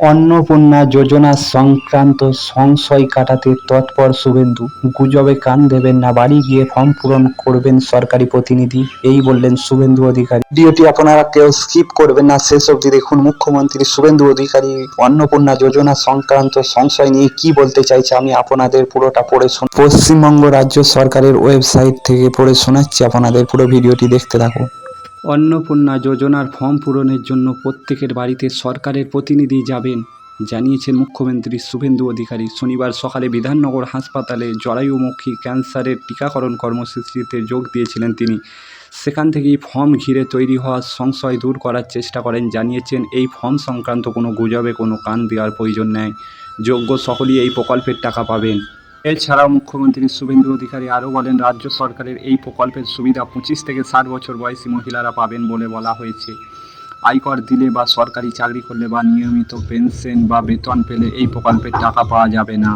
অন্নপূর্ণা যোজনা সংক্রান্ত সংশয় কাটাতে তৎপর শুভেন্দু। গুজবে কান দেবেন না, বাড়ি গিয়ে ফর্ম পূরণ করবেন সরকারি প্রতিনিধি, এই বললেন শুভেন্দু অধিকারী। ভিডিওটি আপনারা কেউ স্কিপ করবেন না, শেষ অবধি দেখুন। মুখ্যমন্ত্রী শুভেন্দু অধিকারী অন্নপূর্ণা যোজনা সংক্রান্ত সংশয় নিয়ে কি বলতে চাইছে আমি আপনাদের পুরোটা পড়ে শোনাচ্ছি। পশ্চিমবঙ্গ রাজ্য সরকারের ওয়েবসাইট থেকে পড়ে শোনাচ্ছি, আপনাদের পুরো ভিডিওটি দেখতে থাকুন। অন্নপূর্ণা যোজনার ফর্ম পূরণের জন্য প্রত্যেকের বাড়িতে সরকারের প্রতিনিধি যাবেন, জানিয়েছেন মুখ্যমন্ত্রী শুভেন্দু অধিকারী। শনিবার সকালে বিধাননগর হাসপাতালে জরায়ুমুখী ক্যান্সারের টিকাকরণ কর্মসূচিতে যোগ দিয়েছিলেন তিনি। সেখান থেকেই ফর্ম ঘিরে তৈরি হওয়া সংশয় দূর করার চেষ্টা করেন। জানিয়েছেন এই ফর্ম সংক্রান্ত কোনো গুজবে কোনো কান দেওয়ার প্রয়োজন নেই, যোগ্য সকলেই এই প্রকল্পের টাকা পাবেন। এছাড়াও মুখ্যমন্ত্রী শুভেন্দু অধিকারী আরও বলেন, রাজ্য সরকারের এই প্রকল্পের সুবিধা 25 থেকে 60 বছর বয়সী মহিলারা পাবেন বলে বলা হয়েছে। আয়কর দিলে বা সরকারি চাকরি করলে বা নিয়মিত পেনশন বা বেতন পেলে এই প্রকল্পের টাকা পাওয়া যাবে না।